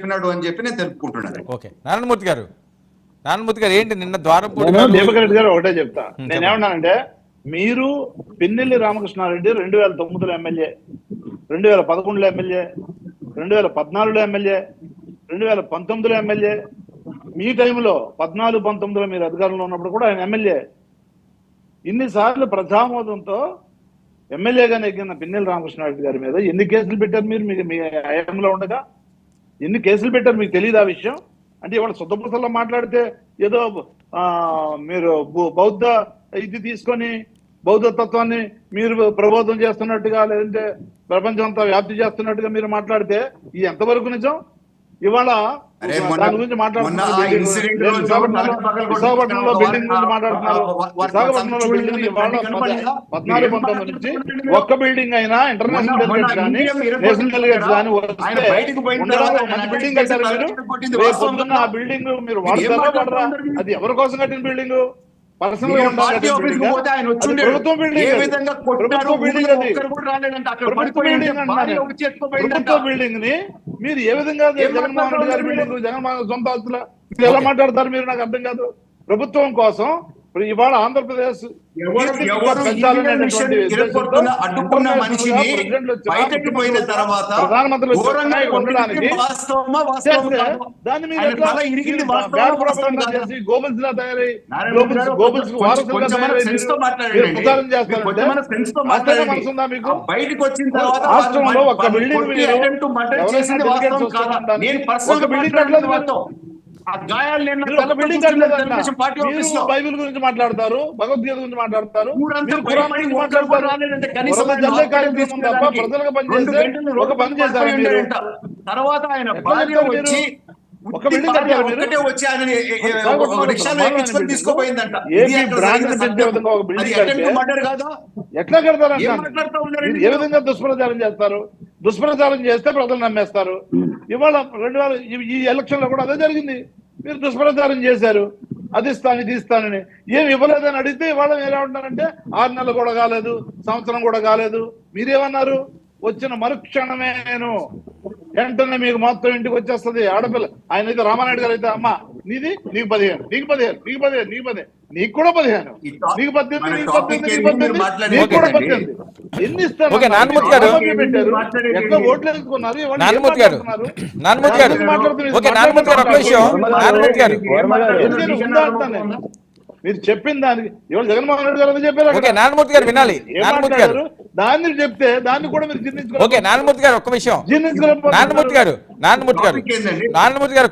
చెప్పినాడు అని చెప్పి నేను తెలుపుకుంటున్నాను. ఓకే, నారాయణమూర్తి గారు ఏంటి నిన్న ద్వారం దీపక్ రెడ్డి గారు ఒకటే చెప్తా. నేనేమన్నానంటే, మీరు పిన్నెల్లి రామకృష్ణారెడ్డి 2009లో ఎమ్మెల్యే, 2011లో ఎమ్మెల్యే, 2014లో ఎమ్మెల్యే, 2019లో ఎమ్మెల్యే. మీ టైంలో 14-19లో మీరు అధికారంలో ఉన్నప్పుడు కూడా ఆయన ఎమ్మెల్యే. ఇన్నిసార్లు ప్రజామోదంతో ఎమ్మెల్యేగా నెగ్గిన పిన్నెల్లి రామకృష్ణారెడ్డి గారి మీద ఎన్ని కేసులు పెట్టారు మీరు? మీ హయాంలో ఉండగా ఎన్ని కేసులు పెట్టారు మీకు తెలియదు ఆ విషయం? అంటే ఇవాళ శుద్ధపూసల్లో మాట్లాడితే ఏదో మీరు బౌద్ధ ఇది తీసుకొని బౌద్ధ తత్వాన్ని మీరు ప్రబోధం చేస్తున్నట్టుగా, లేదంటే ప్రపంచం అంతా వ్యాప్తి చేస్తున్నట్టుగా మీరు మాట్లాడితే ఇది ఎంతవరకు నిజం? ఇవాళ దాని గురించి మాట్లాడుతున్నారు, విశాఖపట్నంలో బిల్డింగ్ గురించి మాట్లాడుతున్నారు. విశాఖపట్నంలో బిల్డింగ్ ఇవాళ 14-19 నుంచి ఒక్క బిల్డింగ్ అయినా ఇంటర్నేషనల్ డెలిగేట్స్ కానీ నేషనల్ డెలిగేట్స్ కానీ వస్తే బిల్డింగ్ కట్టారు మీరు. పొద్దున్న ఆ బిల్డింగ్ మీరు వాడతారా వాడరా? అది ఎవరి కోసం కట్టిన బిల్డింగ్? పర్సనల్ ప్రభుత్వం బిల్డింగ్ ని మీరు ఏ విధంగా జగన్మోహన్ రెడ్డి గారి బిల్డింగ్, జగన్మోహన్ సొంత ఆస్తుల ఎలా మాట్లాడతారు మీరు? నాకు అర్థం కాదు. ప్రభుత్వం కోసం ఇవాళ ఆంధ్రప్రదేశ్ అడ్డుకున్న మనిషిని బయటకు పోయిన తర్వాత ప్రధానమంత్రి గోబల్స్ లా తయారై గోబల్స్ వారసులుగా మనసుందా మీకు? బయటకు వచ్చిన తర్వాత రాష్ట్రంలో ఒక బిల్డింగ్ బైబిల్ గురించి మాట్లాడతారు, భగవద్గీత గురించి మాట్లాడతారు, తప్ప ప్రజలకు పనిచేస్తే ఒక పని చేశారు మీరు. తర్వాత ఆయన భార్య వచ్చి ఒక బిల్డింగ్ కట్టారు మీరు. ఎట్లా కడతారు? ఏ విధంగా దుష్ప్రచారం చేస్తారు? దుష్ప్రచారం చేస్తే ప్రజలు నమ్మేస్తారు. ఇవాళ ఈ ఎలక్షన్ లో కూడా అదే జరిగింది. మీరు దుష్ప్రచారం చేశారు, అది ఇస్తాను ఇది ఇస్తానని. ఏమి ఇవ్వలేదని అడిగితే ఇవాళ ఎలా ఉంటారంటే 6 నెలలు కూడా కాలేదు, సంవత్సరం కూడా కాలేదు. మీరేమన్నారు? వచ్చిన మరుక్షణమే నేను వెంటనే మీకు మొత్తం ఇంటికి వచ్చేస్తుంది ఆడపిల్ల. ఆయన అయితే రామానాయుడు గారు అయితే అమ్మ నీది నీకు 15, నీకు 15, నీకు 15, నీకు 15, నీకు కూడా 15, నీకు 18, నీకు 18, నీకు 18, నీకు కూడా 18. ఎన్ని ఇస్తారు? ఎట్లా ఓట్లు వేసుకున్నారు? మీరు చెప్పిన దానికి ఇవాళ జగన్మోహన్ రెడ్డి గారు చెప్పారు, దాన్ని చెప్తే దాన్ని కూడా మీరు జీర్ణించుకోవాలి. నారాయణమూర్తి గారు ఒక్క విషయం, నారాయణమూర్తి గారు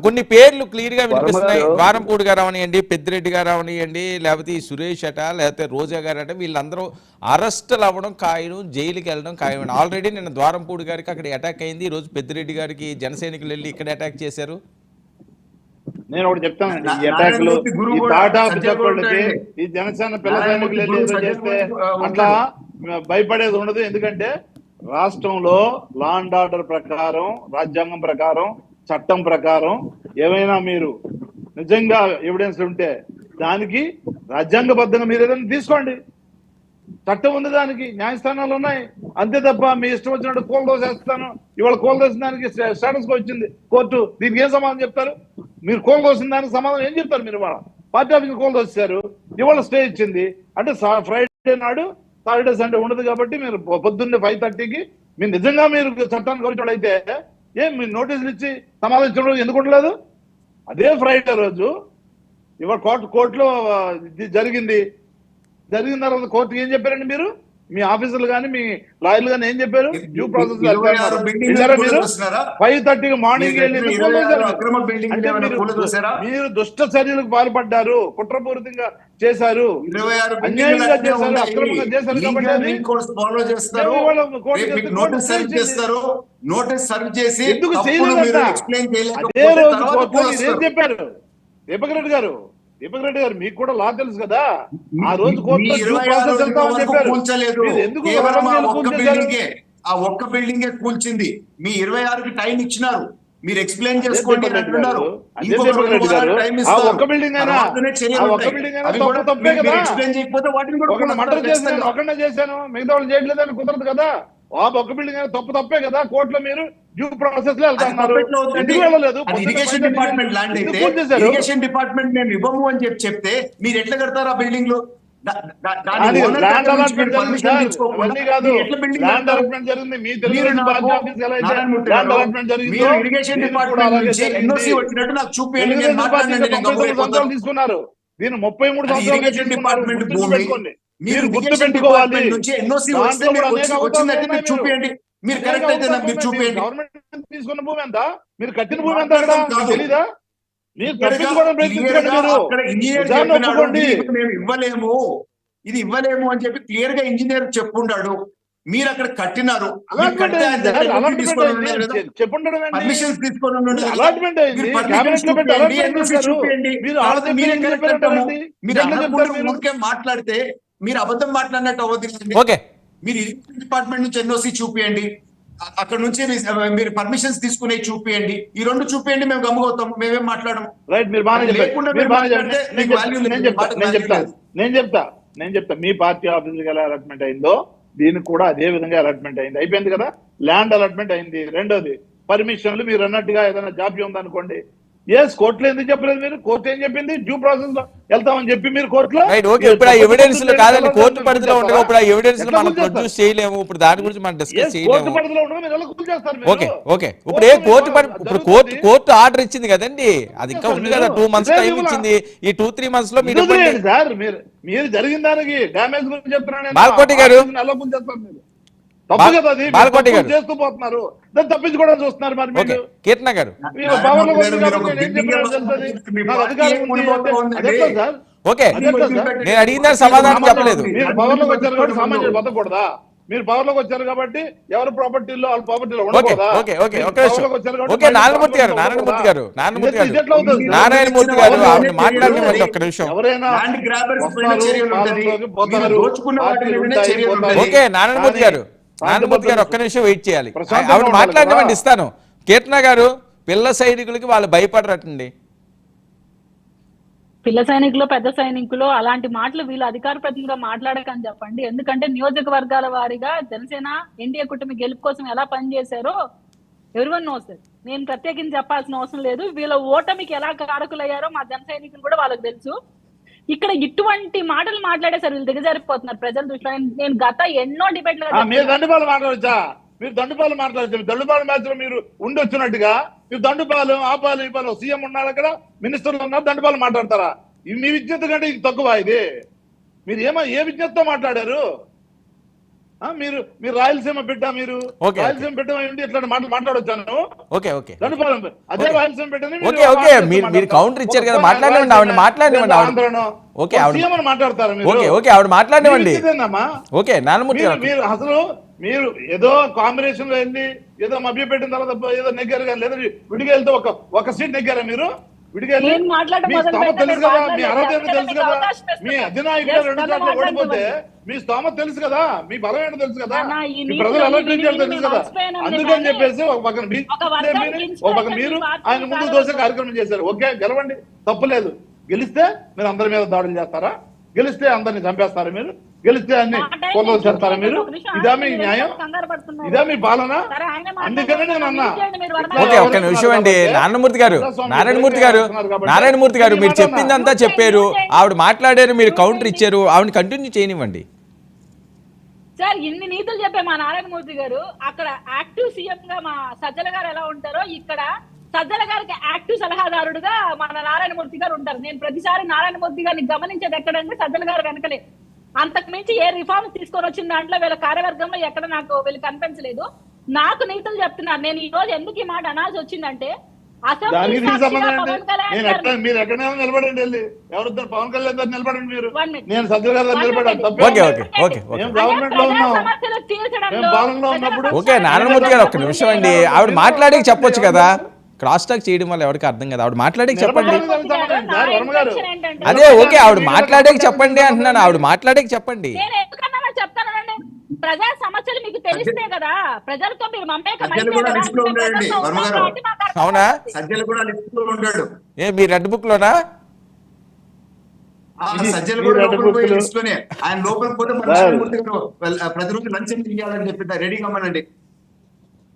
కొన్ని పేర్లు క్లియర్ గా వినిపిస్తున్నాయి. ద్వారంపూడి గారు అవనియండి, పెద్దిరెడ్డి గారు అవనియండి, లేకపోతే ఈ సురేష్ అట, లేకపోతే రోజా గారు అట, వీళ్ళందరూ అరెస్టులు అవ్వడం ఖాయం, జైలుకి వెళ్ళడం ఖాయం. ఆల్రెడీ నిన్న ద్వారంపూడి గారికి అక్కడ అటాక్ అయింది, ఈ రోజు పెద్దిరెడ్డి గారికి జనసైనికులు వెళ్ళి ఇక్కడ అటాక్ చేశారు. నేను ఒకటి చెప్తాను, ఈ అటాక్లు ఈ టాటా చెప్పండి, ఈ జనసేన పిల్ల సైనికులు చేస్తే అట్లా భయపడేది ఉండదు. ఎందుకంటే రాష్ట్రంలో లా అండ్ ఆర్డర్ ప్రకారం, రాజ్యాంగం ప్రకారం, చట్టం ప్రకారం ఏమైనా మీరు నిజంగా ఎవిడెన్స్ ఉంటే దానికి రాజ్యాంగబద్ధంగా మీరు ఏదైనా తీసుకోండి. చట్టం ఉంది, దానికి న్యాయస్థానాలు ఉన్నాయి. అంతే తప్ప మీ ఇష్టం వచ్చినట్టు కోల్దోసేస్తాను. ఇవాళ కోల్దోసిన దానికి స్టేటస్ వచ్చింది కోర్టు, దీనికి ఏం సమాధానం చెప్తారు? మీరు కోల్దోసిన దానికి సమాధానం ఏం చెప్తారు? మీరు ఇవాళ పార్టీ ఆఫీస్ కోల్దోసారు, ఇవాళ స్టే ఇచ్చింది అంటే ఫ్రైడే నాడు, సాటర్డే సండే ఉండదు కాబట్టి మీరు పొద్దున్నే 5:30కి మీరు నిజంగా మీరు చట్టాన్ని గౌరవించడం అయితే మీరు నోటీసులు ఇచ్చి సమాధానం ఇచ్చడం ఎందుకు ఉండలేదు? అదే ఫ్రైడే రోజు ఇవాళ కోర్టులో జరిగిన తర్వాత కోర్టుకి ఏం చెప్పారండి మీరు? మీ ఆఫీసర్లు కానీ మీ లాయర్లు కానీ ఏం చెప్పారు? డ్యూ ప్రాసెస్ 5:30కి మార్నింగ్ మీరు దుష్ట చర్యలకు పాల్పడ్డారు, కుట్రపూరితంగా చేశారు, అన్యాయంగా చేశారు, అక్రమంగా చేశారు కాబట్టి ఎందుకు చేయలేదు? అదే రోజు కోర్టులో ఏం చెప్పారు? దీపక్ రెడ్డి గారు మీకు కూడా లా తెలుసు కదా, ఆ రోజు ఆ ఒక్క బిల్డింగే కూల్చింది. మీ 26కి టైం ఇచ్చినారు, మీరు ఎక్స్ప్లెయిన్ చేసుకోండి అంటున్నారు. చేశాను, మిగతా వాళ్ళు చేయట్లేదని కుదరదు కదా. ఒక్క బిల్డింగ్ అయినా తప్పే కదా. కోర్టులో మీరు డ్యూ ప్రాసెస్ లో వెళ్తా అది అన్నారు. పర్ఫెక్ట్ అవుతుందండి. ఎందుకు వెళ్ళలేదు? అది ఇరిగేషన్ డిపార్ట్మెంట్ ల్యాండ్ ఎందుకు అయితే పూర్తి చేశారు? ఇరిగేషన్ డిపార్ట్మెంట్ మేము ఇవ్వము అని చెప్తే మీరు ఎట్లా కడతారు ఆ బిల్డింగ్ లో? అది ల్యాండ్ అలాట్మెంట్ జరిగింది సార్. అవన్నీ కాదు. ల్యాండ్ అలాట్మెంట్ జరిగింది. మీ తెలుగుదేశం పార్టీ ఆఫీస్ ఎలా అయితే ల్యాండ్ అలాట్మెంట్ జరిగిందో ఇరిగేషన్ దీనికి కూడా డిపార్ట్మెంట్ అలాగే నుంచి జరిగింది. ఎన్ఓసి వచ్చినట్టు నాకు చూపించండి, నేను తెలుగుదేశం పార్టీ మాట్లాడండి, నేను 99 గమ్మున సంవత్సరాలు తీసుకున్నారు. దీన్ని 33 అది సంవత్సరాలు ఇరిగేషన్ డిపార్ట్మెంట్ భూమి. మీరు గుర్తు ఇరిగేషన్ పెట్టుకోవాలి. డిపార్ట్మెంట్ నుంచి ఎన్ఓసి వస్తే దాంట్లో మీరు కూడా అనేక వచ్చిందంటే మీరు అవకాశాలు చూపించండి. మీరు కరెక్ట్ అయితే నాకు మీరు చూపించండి. గవర్నమెంట్ తీసుకున్న భూమి ఎంత? మీరు కట్టిన భూమి ఎంత అక్కడ కాదు. తెలీదా? మీరు తప్పించుకోవడం ప్రయత్నించండి. మీరు అక్కడ ఇంజనీర్ నిజాన్ని ఒప్పుకోండి. మేము ఇవ్వలేము, ఇది ఇవ్వలేము అని చెప్పి క్లియర్ గా ఇంజనీర్ చెప్పుంటాడు. మీరు అక్కడ కట్టినారు, పర్మిషన్స్ తీసుకొని అలాట్మెంట్ అయింది. క్యాబినెట్ లో పెట్టి అలాట్మెంట్ చేశారు. మీరు ఊరికే మాట్లాడితే మీరు అబద్ధం మాట్లాడినట్టు అవ్వదు. ఓకే, మీరు ఇరిగేషన్ డిపార్ట్మెంట్ నుంచి ఎన్ఓసి చూపియండి, అక్కడ నుంచి మీరు పర్మిషన్స్ తీసుకునే చూపియండి. ఈ రెండు చూపియండి, మేము గమ్ముగవుతాం, మేమేం మాట్లాడము. రైట్, మీరు బాగా లేకుండా చెప్పారు. మీరు మాట్లాడితే మీకు వాల్యూ లేదు. నేను చెప్తా మీ పార్టీ ఆఫీస్ ఎలా అలాట్మెంట్ అయిందో దీనికి కూడా అదే విధంగా అలాట్మెంట్ అయింది. అయిపోయింది కదా, ల్యాండ్ అలాట్మెంట్ అయింది. రెండోది పర్మిషన్లు మీరు అన్నట్టుగా ఏదైనా జాప్యం ఉందనుకోండి, కోర్టులో ఎందుకు చెప్పలేదు? మీరు కోర్టు ఏం చెప్పింది? డ్యూ ప్రాసెస్ లో వెళ్తామని చెప్పి మీరు కోర్టులో ఇప్పుడు ఆ ఎవిడెన్స్ కాదండి, కోర్టు పరిధిలో ఉండగా ఇప్పుడు ఆ ఎవిడెన్స్ మనం ప్రొడ్యూస్ చేయలేము. ఇప్పుడు దాని గురించి మనం డిస్కస్ చేయలేము. ఓకే ఓకే, ఇప్పుడు కోర్టు ఆర్డర్ ఇచ్చింది కదండి, అది ఇంకా ఉంది కదా, 2 months టైం ఇచ్చింది. ఈ 2-3 months లో మీరు సార్ మీరు జరిగిన దానికి డ్యామేజ్ గురించి చెప్తున్నాను. బాలకోటి గారు, తప్పు కదా అది, బాలకోటి గారు చేస్తూ పోతున్నారు, దాన్ని తప్పించుకోవడం చూస్తున్నారు. మరి ఓకే, కీర్తన గారు, ఓకే, నేను అడిగిన సమాధానం చెప్పలేదు. మీరు పవర్ లోకి వచ్చారు కాబట్టి సామాన్యులు బతకూడదా? మీరు పవర్ లోకి వచ్చారు కాబట్టి ఎవరు ప్రాపర్టీలో వాళ్ళ ప్రాపర్టీలో ఉండకూడదా? నారాయణమూర్తి గారు ఆవిడ మాట్లాడినవ్వండి ఒక్క నిమిషం. ఓకే, నారాయణమూర్తి గారు ఒక్క నిమిషం వెయిట్ చేయాలి. ఆవిడ మాట్లాడినవ్వండి, ఇస్తాను. కీర్తన గారు, పిల్ల సైనికులకి వాళ్ళు భయపడరటండి. పిల్ల సైనికులు, పెద్ద సైనికులు అలాంటి మాటలు వీళ్ళు అధికార ప్రతినిధిగా మాట్లాడకని చెప్పండి. ఎందుకంటే నియోజకవర్గాల వారీగా జనసేన ఎన్డీఏ కూటమి గెలుపు కోసం ఎలా పనిచేశారో ఎవరివన్ నో సార్. నేను ప్రత్యేకించి చెప్పాల్సిన అవసరం లేదు. వీళ్ళ ఓటమికి ఎలా కారకులయ్యారో మా జన సైనికులు కూడా వాళ్ళకి తెలుసు. ఇక్కడ ఇటువంటి మాటలు మాట్లాడేసారు, వీళ్ళు దిగజారిపోతున్నారు ప్రజల దృష్టిలో. నేను గత ఎన్నో డిబేట్లు మాట్లాడవచ్చా? మీరు దండుపాలు మాట్లాడచ్చు. దండుపాలు మ్యాచ్ లో మీరు ఉండి వచ్చినట్టుగా మీరు దండుపాలు ఆపాలు ఈ పాలు సీఎం ఉన్నాడు, అక్కడ మినిస్టర్లు ఉన్నారు, దండుపాలు మాట్లాడతారా? మీ విజ్ఞత కంటే ఇది తక్కువ. ఇది మీరు ఏ విజ్ఞతతో మాట్లాడారు? మీరు రాయలసీమ బిడ్డ, మీరు రాయలసీమ బిడ్డ ఇట్లాంటి మాటలు మాట్లాడొచ్చాను. దండుపాలు అదే రాయలసీమ బిడ్డని కౌంటర్ ఇచ్చారు కదా, మాట్లాడండి. ఆవిడ మాట్లాడినండి. మాట్లాడతారు ఆవిడ మాట్లాడినండి. ఓకే, నారాయణమూర్తి గారు, మీరు అసలు మీరు ఏదో కాంబినేషన్ లో వెళ్ళి ఏదో మభ్య పెట్టిన తర్వాత ఏదో నెగ్గారు కానీ, లేదా విడిగా వెళ్తే ఒక సీట్ నెగ్గారా? మీరు విడిగా వెళ్ళి మీ స్తోమత తెలుసు కదా, మీ అర్హత ఏంటో తెలుసు కదా, మీ అధినాయకుడు 2 చోట్ల ఓడిపోతే మీ స్తోమత తెలుసు కదా, మీ బలం ఏంటో తెలుసు కదా, మీ ప్రజలు ఎలా ట్రీట్ చేయాలో తెలుసు కదా. అందుకని చెప్పేసి ఒక పక్కన మీరు ఆయన ముందు దోశ కార్యక్రమం చేశారు. ఓకే, గెలవండి, తప్పులేదు. గెలిస్తే మీరు అందరి మీద దాడులు చేస్తారా? గెలిస్తే అందరిని చంపేస్తారా? మీరు గెలిస్తే అన్ని కొలలు చేస్తారా? మీరు ఇదా మీ న్యాయం? ఇదా మీ పాలన? అందుకనే నేను అన్నా. ఓకే, ఒక్క నిమిషం అండి. నారాయణమూర్తి గారు మీరు చెప్పిందంతా చెప్పారు, ఆవిడ మాట్లాడారు, మీరు కౌంటర్ ఇచ్చారు, ఆవిడ కంటిన్యూ చేయనివ్వండి. సార్ ఇన్ని నీతులు చెప్పే మా నారాయణమూర్తి గారు అక్కడ యాక్టివ్ సీఎం గా మా సజ్జల గారు ఎలా ఉంటారో, ఇక్కడ సజ్జల గారికి యాక్టివ్ సలహాదారుడుగా మన నారాయణమూర్తి గారు ఉంటారు. నేను ప్రతిసారి నారాయణమూర్తి గారిని గమనించేది ఎక్కడంటే సజ్జల గారు వెనకలే. అంతకు మించి ఏ రిఫార్మ్స్ తీసుకొని వచ్చిన దాంట్లో వీళ్ళ కార్యవర్గంలో ఎక్కడ నాకు వీళ్ళు కనిపించలేదు. నాకు నీతులు చెప్తున్నారు. నేను ఈ రోజు ఎందుకు ఈ మాట అనాల్సి వచ్చిందంటే, మీరు ఎక్కడైనా నిలబడండి, వెళ్ళి ఎవరిద్దరు పవన్ కళ్యాణ్ గారు నిలబడండి, మీరు నేను సజ్జల గారు నిలబడాను. గవర్నమెంట్ లో ఉన్నాం, పాలనలో ఉన్నప్పుడు. ఓకే, నారాయణమూర్తి గారు ఒక్క నిమిషం అండి. ఆవిడ మాట్లాడే చెప్పొచ్చు కదా, క్రాస్ టాక్ చేయడం వల్ల ఎవరికి అర్థం కదా. ఆవిడ మాట్లాడే చెప్పండి. అదే ఓకే, ఆవిడ మాట్లాడే చెప్పండి అంటున్నాను. ఆవిడ మాట్లాడే చెప్పండి. ప్రజా సమస్యలు మీకు తెలిస్తే కదా, ప్రజలతో మీరు అవునా? ఏ మీ రెడ్ బుక్ లోనా? సజ్జలు కూడా ఆయన లోపలికి పోతే ప్రతిరోజు లంచ్ చేయాలని చెప్పి రెడీగా ఉన్నానండి.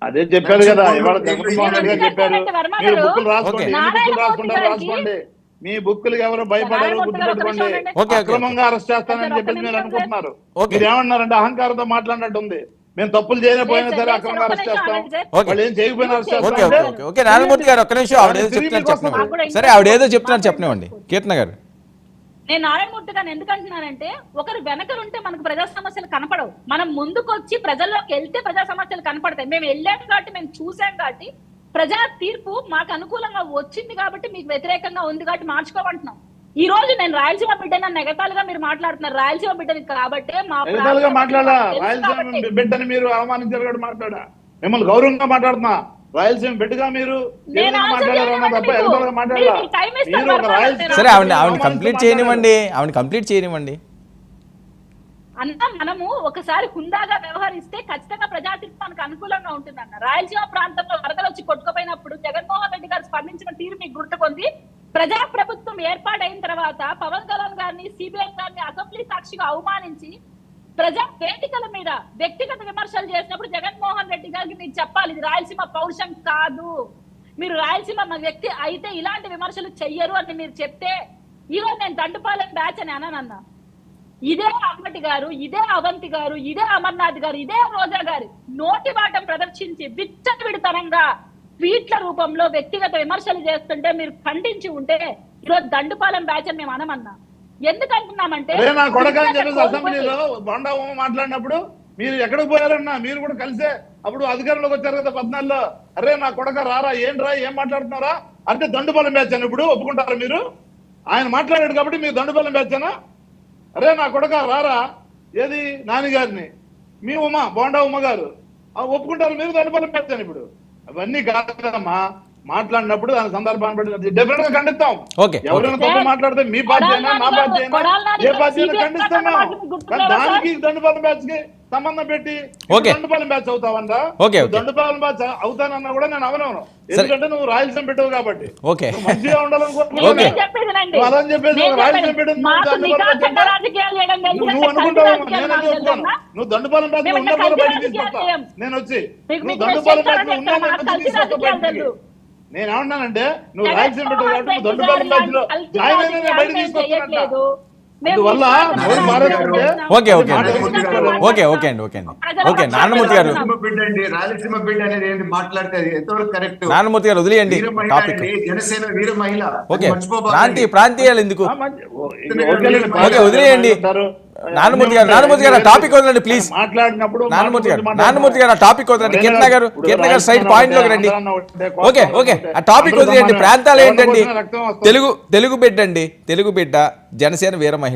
అదే చెప్పారు కదా ఇవాళ జగన్మోహన్ రెడ్డి గారు చెప్పారు. వర్మ మీరు గారు, బుక్కులు రాసుకోండి, ఓకే. ఎన్ని బుక్కులు రాసుకుంటారో నారాయణమూర్తి రాసుకోండి. మీ బుక్కులు ఎవరు భయపడారో నారాయణమూర్తి గారు గుర్తుపెట్టుకోండి. ఒక నిమిషం ఓకే, ఓకే. అక్రమంగా అరెస్ట్ చేస్తానని సార్, చెప్పేసి ఒక్క మీరు నిమిషం అనుకుంటున్నారు. ఓకే. మీరు ఏమన్నారంటే అహంకారంతో మాట్లాడినట్టు ఉంది. మేము తప్పులు చేయకపోయినా సరే అక్రమంగా అరెస్ట్ చేస్తాం, ఓకే. వాళ్ళు ఏం చేయకపోయినా అరెస్ట్ ఓకే చేస్తాం ఓకే అంటే ఓకే ఓకే నారాయణమూర్తి గారు ఒక్క నిమిషం ఆవిడ ఏదో చెప్తున్నారు చెప్పనివ్వండి. సరే ఆవిడ ఏదో చెప్తున్నారు చెప్పనివ్వండి కీర్తన గారు. నేను నారాయణమూర్తి గారిని ఎందుకు అంటున్నానంటే, ఒకరు వెనకలుంటే మనకు ప్రజా సమస్యలు కనపడవు. మనం ముందుకు వచ్చి ప్రజల్లోకి వెళ్తే ప్రజా సమస్యలు కనపడతాయి. మేము వెళ్ళాం కాబట్టి, మేము చూసాం కాబట్టి, ప్రజా తీర్పు మాకు అనుకూలంగా వచ్చింది కాబట్టి, మీకు వ్యతిరేకంగా ఉంది కాబట్టి మార్చుకోమంటున్నాం. ఈ రోజు నేను రాయలసీమ బిడ్డని నెగతాలుగా మీరు మాట్లాడుతున్నారు. రాయలసీమ బిడ్డని కాబట్టే మా ఎగతాళిగా మాట్లాడా, తెలుసు రాయలసీమ కాబట్టి. బిడ్డని మీరు అవమానించారు కూడా మాట్లాడా. మిమ్మల్ని గౌరవంగా మాట్లాడుతున్నా, రాయలసీమ బిడ్డగా మీరు నేను ఆన్సర్ మాట్లాడారన్నా తప్ప చేయను. ఎగతాళిగా మాట్లాడలా. మీరు టైం ఇస్తారు, మీరు ఒక వర్మ రాయలసీమ గారు. సరే ఆవిడ అవమానిస్తూ కంప్లీట్ మాట్లాడారు. చేయనివ్వండి, ఆవిడ కంప్లీట్ చేయనివ్వండి. అన్న మనము ఒకసారి హుందాగా వ్యవహరిస్తే ఖచ్చితంగా ప్రజా తీర్పు మనకు అనుకూలంగా ఉంటుందన్న. రాయలసీమ ప్రాంతంలో వరదలు వచ్చి కొట్టుకుపోయినప్పుడు జగన్మోహన్ రెడ్డి గారు స్పందించిన తీరు మీకు గుర్తుకుంది. ప్రజా ప్రభుత్వం ఏర్పాటైన తర్వాత పవన్ కళ్యాణ్ గారిని, సిబిఐ గారిని అసెంబ్లీ సాక్షిగా అవమానించి ప్రజా వేదికల మీద వ్యక్తిగత విమర్శలు చేసినప్పుడు జగన్మోహన్ రెడ్డి గారికి మీరు చెప్పాలి, ఇది రాయలసీమ పౌరుషం కాదు, మీరు రాయలసీమ వ్యక్తి అయితే ఇలాంటి విమర్శలు చెయ్యరు అని మీరు చెప్తే, ఈరోజు నేను దండుపాలెం బ్యాచ్ అని అన్నానన్నా. ఇదే అమ్మటి గారు, ఇదే అవంతి గారు, ఇదే అమర్నాథ్ గారు, ఇదే రోజా గారు నోటి బాటం ప్రదర్శించి విచ్చలవిడితనంగా ట్వీట్ల రూపంలో వ్యక్తిగత విమర్శలు చేస్తుంటే మీరు ఖండించి ఉంటే, ఈరోజు దండుపాలెం బ్యాచ్ అని మేము అనమన్నా. ఎందుకు అంటున్నామంటే, అరే నా కొడక అని చెప్పేసి అసెంబ్లీలో బొండా ఉమ మాట్లాడినప్పుడు మీరు ఎక్కడికి పోయారన్నా, మీరు కూడా కలిసే అప్పుడు అధికారంలోకి వచ్చారు కదా 14లో. అరే నా కొడక రారా, ఏం మాట్లాడుతున్నారా అంటే దండుపాలెం బ్యాచ్ అని ఇప్పుడు ఒప్పుకుంటారా మీరు? ఆయన మాట్లాడాడు కాబట్టి మీరు దండుపాలెం బ్యాచ్ అనా? అరే నా కొడక రారా, ఏది నాన్నగారిని మీ బోండా ఉమ్మ గారు ఒప్పుకుంటారు మీరు దండుపాలెం బ్యాచ్ అని ఇప్పుడు? అవన్నీ కాదమ్మా, మాట్లాడినప్పుడు దాని సందర్భాన్ని బట్టి డెఫినెట్ గా ఖండిస్తాం. ఓకే, ఎవరైనా తప్పు మాట్లాడితే మీ పార్టీ అయినా నా పార్టీ అయినా ఏ పార్టీ అయినా ఖండిస్తాం మేము. కానీ దానికి దండుపాలెం బ్యాచ్ కి సంబంధం పెట్టి ఓకే. దండుపాలెం బ్యాచ్ అవుతావన్నా? Okay, okay. దండుపాలెం బ్యాచ్ అవుతానన్నా కూడా నేను అవనవను, ఎందుకంటే నువ్వు రాయలసీమ పెట్టవు కాబట్టి. ఓకే. నువ్వు మంచిగా ఉండాలనుకుంటున్నావు. ఓకే. నువ్వు అలా అని చెప్పేసి రాయలసీమ పెట్టు నువ్వు అనుకుంటావు. నేనైతే ఒప్పుకోను. నువ్వు దండుపాలెం బ్యాచ్ లో ఉన్నప్పుడు బయటకు తీసుకొస్తా నేను వచ్చి. నువ్వు దండుపాలెం బ్యాచ్ లో ఉన్నాను తీసుకొస్తా బయటికి. నేను ఏమన్నానంటే, నువ్వు రాయలసీమ పెట్టవు కాబట్టి నువ్వు దండుపాలెం బ్యాచ్ లో జాయిన్ అయినా నేను బయటకు తీసుకొస్తానంట. అందువల్ల నోరు మారేసుకుంటే ఓకే ఓకే ఓకే ఓకే అండి ఓకే అండి ఓకే నారాయణమూర్తి గారు, రాయలసీమ బిడ్డ అండి, రాయలసీమ బిడ్డ అనేది ఏంటి మాట్లాడితే అది ఎంతవరకు కరెక్ట్? నారాయణమూర్తి గారు వదిలేయండి వీర మహిళ టాపిక్. అండి, జనసేన వీర మహిళ. ఓకే మర్చిపోబాకండి. ప్రాంతీయాలు ఎందుకు? ఓకే వదిలేయండి. నారాయణమూర్తి గారు టాపిక్ వదలండి ప్లీజ్. మాట్లాడినప్పుడు నారాయణమూర్తి గారు ఆ టాపిక్ వదలండి. కిరణ్ గారు సైడ్ పాయింట్ లోకి రండి. ఓకే ఓకే ఆ టాపిక్ వదిలేయండి. ప్రాంతాలు ఏంటండి? తెలుగు బిడ్డ అండి, తెలుగు బిడ్డ, జనసేన వీర మహిళ.